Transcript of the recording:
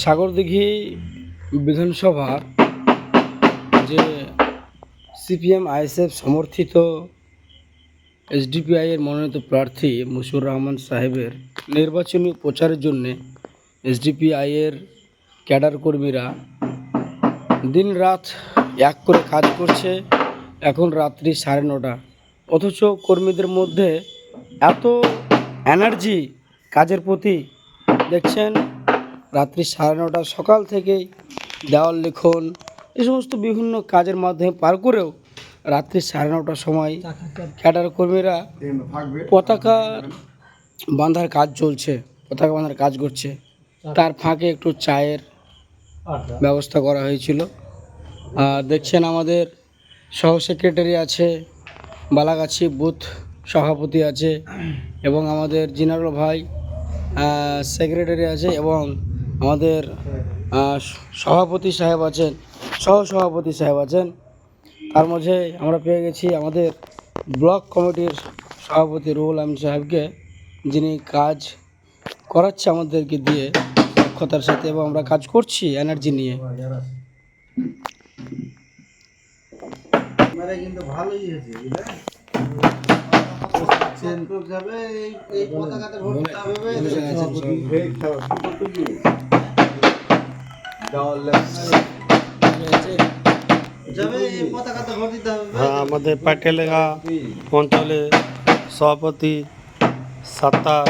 সাগরদিঘি বিধানসভার যে CPM ISF সমর্থিত এসডিপিআই এর মনোনীত প্রার্থী মশিউর রহমান সাহেবের নির্বাচনী প্রচারের জন্য এসডিপিআই এর ক্যাডার কর্মীরা দিন রাত এক করে কাজ করছে। এখন রাত্রি 9:30, অথচ কর্মীদের মধ্যে এত এনার্জি কাজের প্রতি দেখছেন। রাত্রি 9:30 সকাল থেকেই দেওয়াল লিখন এই সমস্ত বিভিন্ন কাজের মাধ্যমে পার করেও রাত্রি 9:30টার সময় ক্যাডার কর্মীরা পতাকা বাঁধার কাজ চলছে, পতাকা বাঁধার কাজ করছে। তার ফাঁকে একটু চায়ের ব্যবস্থা করা হয়েছিল। দেখছেন আমাদের সহ সেক্রেটারি আছে, বালাগাছি বুথ সভাপতি আছে, এবং আমাদের জিনারুল ভাই সেক্রেটারি আছে, এবং আমাদের সভাপতি সাহেব আছেন, সহসভাপতি সাহেব আছেন। তার মাঝে আমরা পেয়ে গেছি আমাদের ব্লক কমিটির সভাপতি রুহুল আমিন সাহেবকে, যিনি কাজ করাচ্ছে আমাদেরকে দিয়ে দক্ষতার সাথে, এবং আমরা কাজ করছি এনার্জি নিয়ে। কিন্তু ভালোই হয়েছে, আমাদের পাটেলেগা অঞ্চলে সভাপতি সাত্তার।